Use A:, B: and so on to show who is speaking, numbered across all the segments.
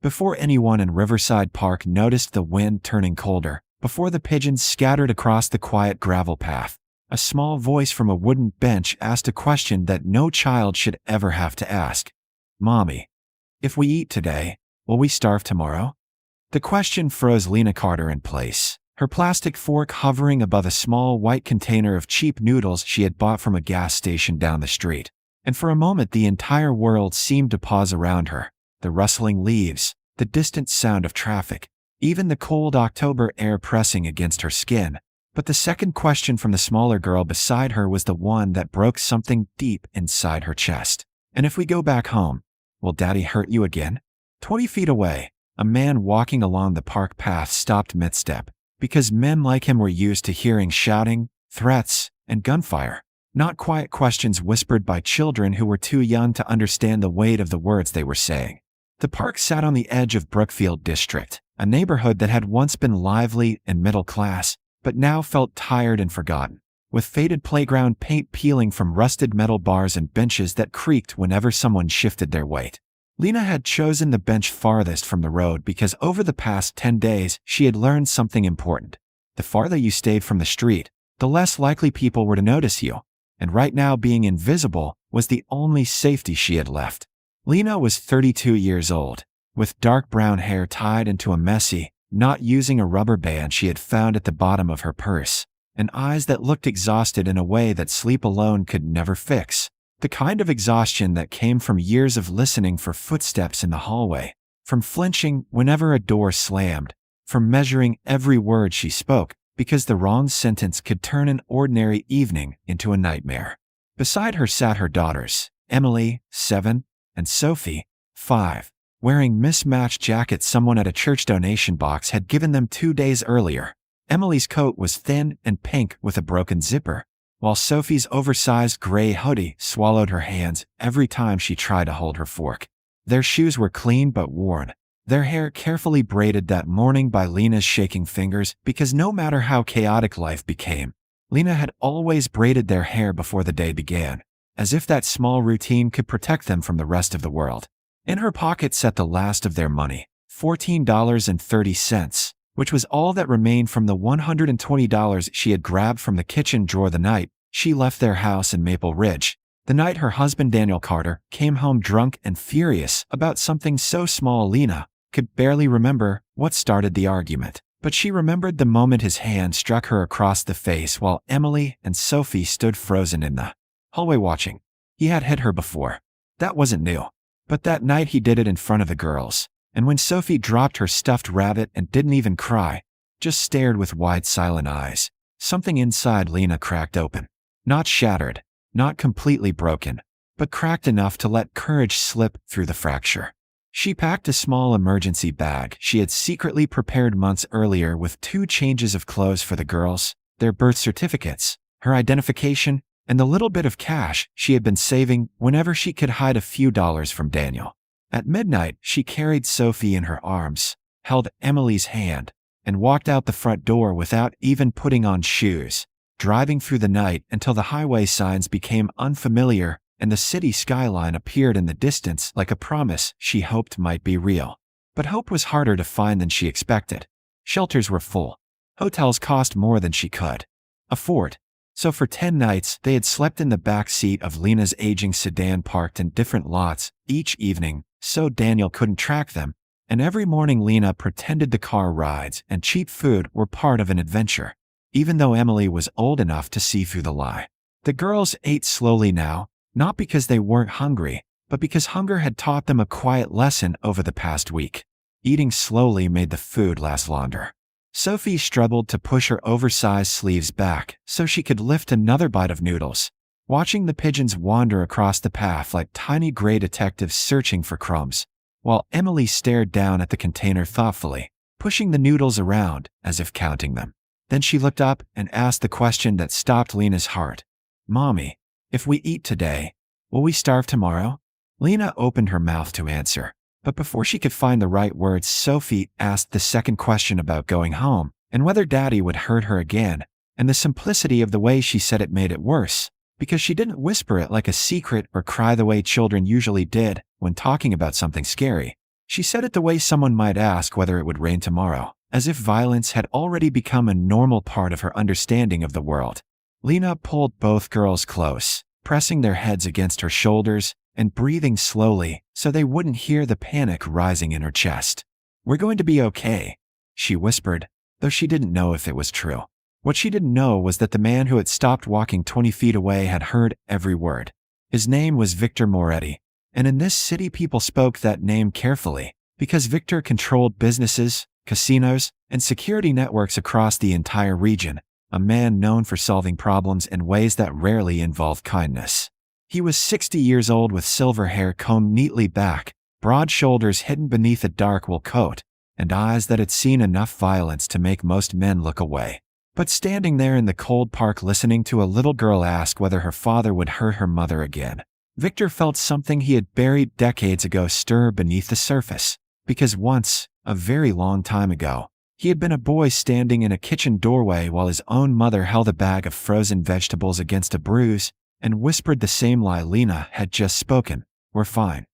A: Before anyone in Riverside Park noticed the wind turning colder, before the pigeons scattered across the quiet gravel path, a small voice from a wooden bench asked a question that no child should ever have to ask. "Mommy, if we eat today, will we starve tomorrow?" The question froze Lena Carter in place, her plastic fork hovering above a small white container of cheap noodles she had bought from a gas station down the street. And for a moment the entire world seemed to pause around her. The rustling leaves, the distant sound of traffic, even the cold October air pressing against her skin. But the second question from the smaller girl beside her was the one that broke something deep inside her chest. "And if we go back home, will Daddy hurt you again?" 20 feet away, a man walking along the park path stopped mid-step, because men like him were used to hearing shouting, threats, and gunfire. Not quiet questions whispered by children who were too young to understand the weight of the words they were saying. The park sat on the edge of Brookfield District, a neighborhood that had once been lively and middle class, but now felt tired and forgotten, with faded playground paint peeling from rusted metal bars and benches that creaked whenever someone shifted their weight. Lena had chosen the bench farthest from the road because over the past 10 days she had learned something important. The farther you stayed from the street, the less likely people were to notice you, and right now being invisible was the only safety she had left. Lena was 32 years old, with dark brown hair tied into a messy, not using a rubber band she had found at the bottom of her purse, and eyes that looked exhausted in a way that sleep alone could never fix. The kind of exhaustion that came from years of listening for footsteps in the hallway, from flinching whenever a door slammed, from measuring every word she spoke, because the wrong sentence could turn an ordinary evening into a nightmare. Beside her sat her daughters, Emily, 7, and Sophie, 5, wearing mismatched jackets someone at a church donation box had given them 2 days earlier. Emily's coat was thin and pink with a broken zipper, while Sophie's oversized gray hoodie swallowed her hands every time she tried to hold her fork. Their shoes were clean but worn, their hair carefully braided that morning by Lena's shaking fingers because no matter how chaotic life became, Lena had always braided their hair before the day began, as if that small routine could protect them from the rest of the world. In her pocket sat the last of their money, $14.30, which was all that remained from the $120 she had grabbed from the kitchen drawer the night she left their house in Maple Ridge, the night her husband Daniel Carter came home drunk and furious about something so small Lena could barely remember what started the argument. But she remembered the moment his hand struck her across the face while Emily and Sophie stood frozen in the hallway watching. He had hit her before. That wasn't new. But that night he did it in front of the girls, and when Sophie dropped her stuffed rabbit and didn't even cry, just stared with wide silent eyes, something inside Lena cracked open. Not shattered, not completely broken, but cracked enough to let courage slip through the fracture. She packed a small emergency bag she had secretly prepared months earlier with 2 changes of clothes for the girls, their birth certificates, her identification, and the little bit of cash she had been saving whenever she could hide a few dollars from Daniel. At midnight, she carried Sophie in her arms, held Emily's hand, and walked out the front door without even putting on shoes, driving through the night until the highway signs became unfamiliar and the city skyline appeared in the distance like a promise she hoped might be real. But hope was harder to find than she expected. Shelters were full. Hotels cost more than she could afford. So for 10 nights, they had slept in the back seat of Lena's aging sedan parked in different lots each evening, so Daniel couldn't track them, and every morning Lena pretended the car rides and cheap food were part of an adventure, even though Emily was old enough to see through the lie. The girls ate slowly now, not because they weren't hungry, but because hunger had taught them a quiet lesson over the past week. Eating slowly made the food last longer. Sophie struggled to push her oversized sleeves back so she could lift another bite of noodles, watching the pigeons wander across the path like tiny gray detectives searching for crumbs, while Emily stared down at the container thoughtfully, pushing the noodles around as if counting them. Then she looked up and asked the question that stopped Lena's heart. "Mommy, if we eat today, will we starve tomorrow?" Lena opened her mouth to answer. But before she could find the right words, Sophie asked the second question about going home and whether Daddy would hurt her again, and the simplicity of the way she said it made it worse, because she didn't whisper it like a secret or cry the way children usually did when talking about something scary. She said it the way someone might ask whether it would rain tomorrow, as if violence had already become a normal part of her understanding of the world. Lena pulled both girls close, pressing their heads against her shoulders and breathing slowly so they wouldn't hear the panic rising in her chest. "We're going to be okay," she whispered, though she didn't know if it was true. What she didn't know was that the man who had stopped walking 20 feet away had heard every word. His name was Victor Moretti, and in this city people spoke that name carefully because Victor controlled businesses, casinos, and security networks across the entire region, a man known for solving problems in ways that rarely involved kindness. He was 60 years old with silver hair combed neatly back, broad shoulders hidden beneath a dark wool coat, and eyes that had seen enough violence to make most men look away. But standing there in the cold park listening to a little girl ask whether her father would hurt her mother again, Victor felt something he had buried decades ago stir beneath the surface, because once, a very long time ago, he had been a boy standing in a kitchen doorway while his own mother held a bag of frozen vegetables against a bruise and whispered the same lie Lena had just spoken, "We're fine."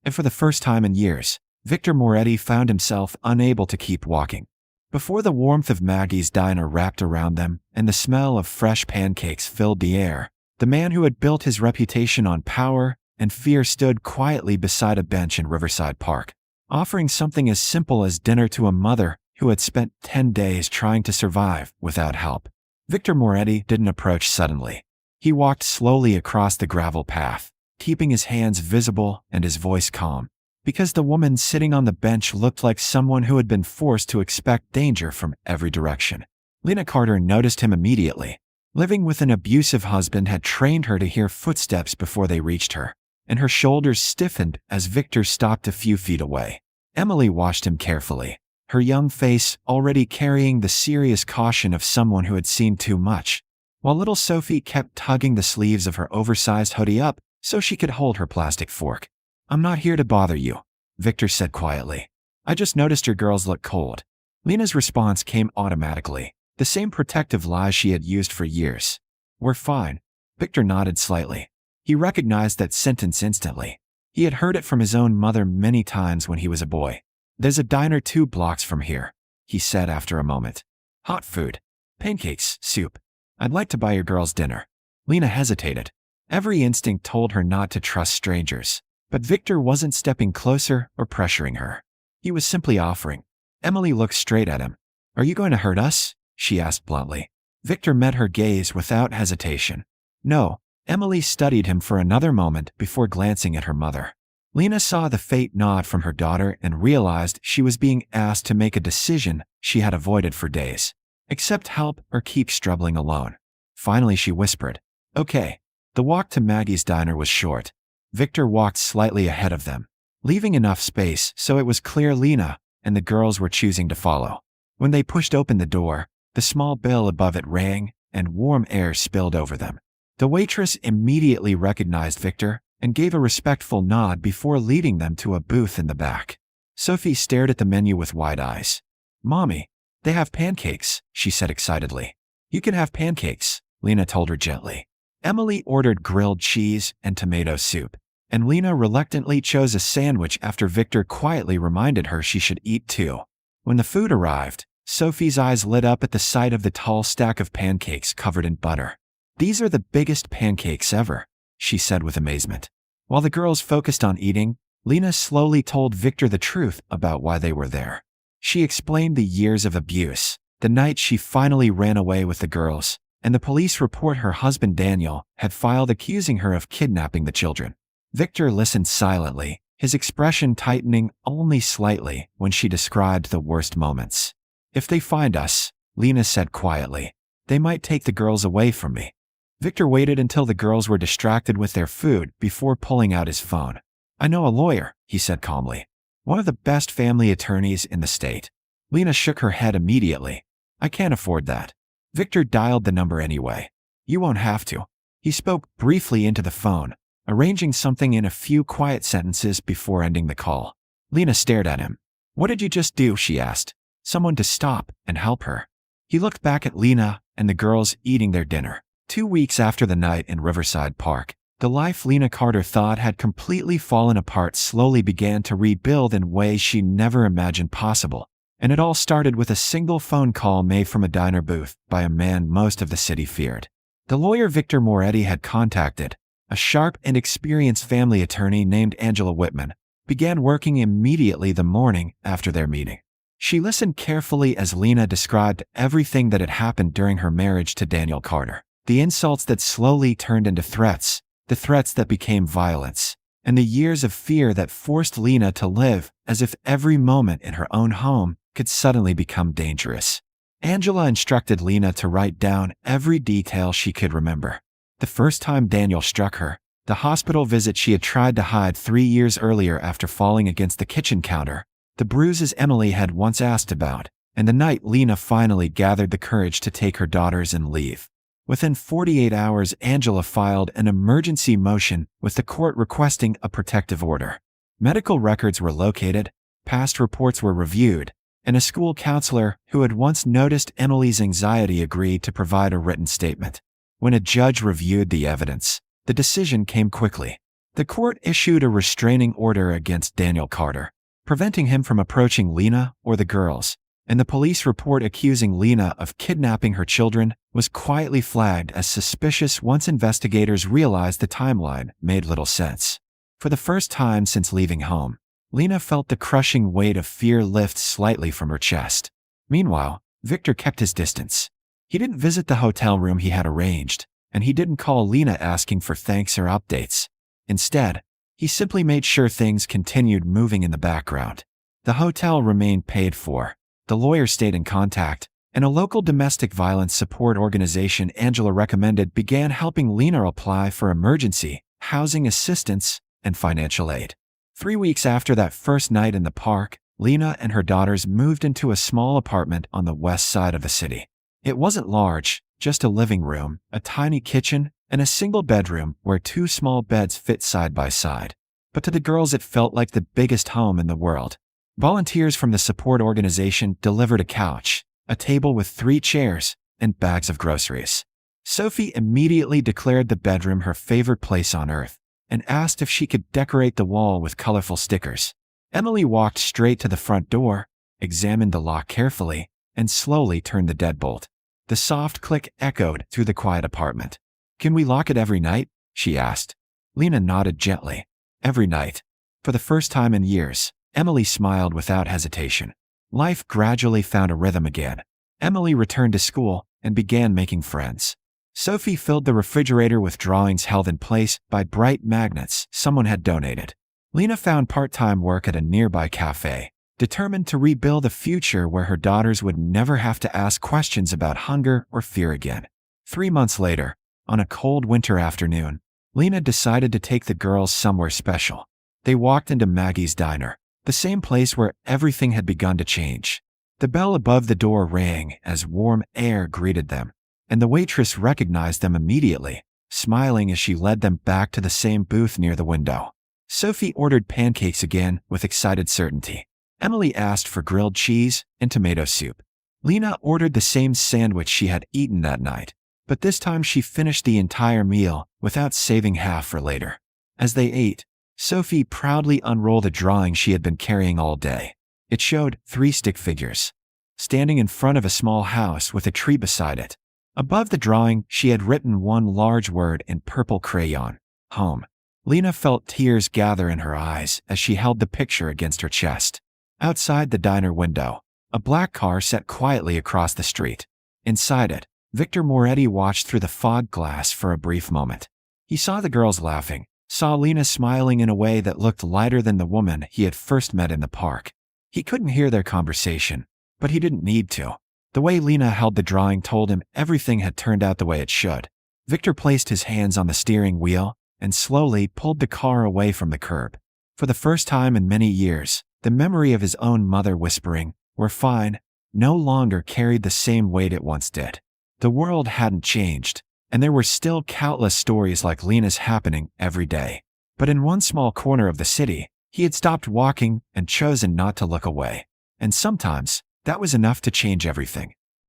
A: And for the first time in years, Victor Moretti found himself unable to keep walking. Before the warmth of Maggie's diner wrapped around them and the smell of fresh pancakes filled the air, the man who had built his reputation on power and fear stood quietly beside a bench in Riverside Park, offering something as simple as dinner to a mother who had spent 10 days trying to survive without help. Victor Moretti didn't approach suddenly. He walked slowly across the gravel path, keeping his hands visible and his voice calm, because the woman sitting on the bench looked like someone who had been forced to expect danger from every direction. Lena Carter noticed him immediately. Living with an abusive husband had trained her to hear footsteps before they reached her, and her shoulders stiffened as Victor stopped a few feet away. Emily watched him carefully, her young face already carrying the serious caution of someone who had seen too much, while little Sophie kept tugging the sleeves of her oversized hoodie up so she could hold her plastic fork. "I'm not here to bother you," Victor said quietly. "I just noticed your girls look cold." Lena's response came automatically, the same protective lie she had used for years. "We're fine." Victor nodded slightly. He recognized that sentence instantly. He had heard it from his own mother many times when he was a boy. "There's a diner 2 blocks from here," he said after a moment. "Hot food. Pancakes, soup. I'd like to buy your girls dinner." Lena hesitated. Every instinct told her not to trust strangers. But Victor wasn't stepping closer or pressuring her. He was simply offering. Emily looked straight at him. "Are you going to hurt us?" she asked bluntly. Victor met her gaze without hesitation. "No." Emily studied him for another moment before glancing at her mother. Lena saw the faint nod from her daughter and realized she was being asked to make a decision she had avoided for days. Accept help or keep struggling alone. Finally she whispered, "Okay." The walk to Maggie's diner was short. Victor walked slightly ahead of them, leaving enough space so it was clear Lena and the girls were choosing to follow. When they pushed open the door, the small bell above it rang and warm air spilled over them. The waitress immediately recognized Victor and gave a respectful nod before leading them to a booth in the back. Sophie stared at the menu with wide eyes. "Mommy, they have pancakes," she said excitedly. "You can have pancakes," Lena told her gently. Emily ordered grilled cheese and tomato soup, and Lena reluctantly chose a sandwich after Victor quietly reminded her she should eat too. When the food arrived, Sophie's eyes lit up at the sight of the tall stack of pancakes covered in butter. "These are the biggest pancakes ever," she said with amazement. While the girls focused on eating, Lena slowly told Victor the truth about why they were there. She explained the years of abuse, the night she finally ran away with the girls, and the police report her husband Daniel had filed accusing her of kidnapping the children. Victor listened silently, his expression tightening only slightly when she described the worst moments. "If they find us," Lena said quietly, "they might take the girls away from me." Victor waited until the girls were distracted with their food before pulling out his phone. "I know a lawyer," he said calmly. "One of the best family attorneys in the state." Lena shook her head immediately. "I can't afford that." Victor dialed the number anyway. "You won't have to." He spoke briefly into the phone, arranging something in a few quiet sentences before ending the call. Lena stared at him. "What did you just do?" she asked. "Someone to stop and help her." He looked back at Lena and the girls eating their dinner. 2 weeks after the night in Riverside Park, The life Lena Carter thought had completely fallen apart slowly began to rebuild in ways she never imagined possible. And it all started with a single phone call made from a diner booth by a man most of the city feared. The lawyer Victor Moretti had contacted, a sharp and experienced family attorney named Angela Whitman, began working immediately the morning after their meeting. She listened carefully as Lena described everything that had happened during her marriage to Daniel Carter. The insults that slowly turned into threats, the threats that became violence, and the years of fear that forced Lena to live as if every moment in her own home could suddenly become dangerous. Angela instructed Lena to write down every detail she could remember. The first time Daniel struck her, the hospital visit she had tried to hide 3 years earlier after falling against the kitchen counter, the bruises Emily had once asked about, and the night Lena finally gathered the courage to take her daughters and leave. Within 48 hours, Angela filed an emergency motion with the court requesting a protective order. Medical records were located, past reports were reviewed, and a school counselor who had once noticed Emily's anxiety agreed to provide a written statement. When a judge reviewed the evidence, the decision came quickly. The court issued a restraining order against Daniel Carter, preventing him from approaching Lena or the girls, and the police report accusing Lena of kidnapping her children was quietly flagged as suspicious once investigators realized the timeline made little sense. For the first time since leaving home, Lena felt the crushing weight of fear lift slightly from her chest. Meanwhile, Victor kept his distance. He didn't visit the hotel room he had arranged, and he didn't call Lena asking for thanks or updates. Instead, he simply made sure things continued moving in the background. The hotel remained paid for. The lawyer stayed in contact, and a local domestic violence support organization Angela recommended began helping Lena apply for emergency, housing assistance, and financial aid. 3 weeks after that first night in the park, Lena and her daughters moved into a small apartment on the west side of the city. It wasn't large, just a living room, a tiny kitchen, and a single bedroom where 2 small beds fit side by side. But to the girls it felt like the biggest home in the world. Volunteers from the support organization delivered a couch, a table with 3 chairs, and bags of groceries. Sophie immediately declared the bedroom her favorite place on earth and asked if she could decorate the wall with colorful stickers. Emily walked straight to the front door, examined the lock carefully, and slowly turned the deadbolt. The soft click echoed through the quiet apartment. "Can we lock it every night?" she asked. Lena nodded gently. "Every night." For the first time in years, Emily smiled without hesitation. Life gradually found a rhythm again. Emily returned to school and began making friends. Sophie filled the refrigerator with drawings held in place by bright magnets someone had donated. Lena found part-time work at a nearby cafe, determined to rebuild a future where her daughters would never have to ask questions about hunger or fear again. 3 months later, on a cold winter afternoon, Lena decided to take the girls somewhere special. They walked into Maggie's diner, the same place where everything had begun to change. The bell above the door rang as warm air greeted them, and the waitress recognized them immediately, smiling as she led them back to the same booth near the window. Sophie ordered pancakes again with excited certainty. Emily asked for grilled cheese and tomato soup. Lena ordered the same sandwich she had eaten that night, but this time she finished the entire meal without saving half for later. As they ate, Sophie proudly unrolled a drawing she had been carrying all day. It showed 3 stick figures, standing in front of a small house with a tree beside it. Above the drawing, she had written one large word in purple crayon: home. Lena felt tears gather in her eyes as she held the picture against her chest. Outside the diner window, a black car sat quietly across the street. Inside it, Victor Moretti watched through the fog glass for a brief moment. He saw the girls laughing, saw Lena smiling in a way that looked lighter than the woman he had first met in the park. He couldn't hear their conversation, but he didn't need to. The way Lena held the drawing told him everything had turned out the way it should. Victor placed his hands on the steering wheel and slowly pulled the car away from the curb. For the first time in many years, the memory of his own mother whispering, "We're fine," no longer carried the same weight it once did. The world hadn't changed, and there were still countless stories like Lena's happening every day. But in one small corner of the city, he had stopped walking and chosen not to look away. And sometimes, that was enough to change everything.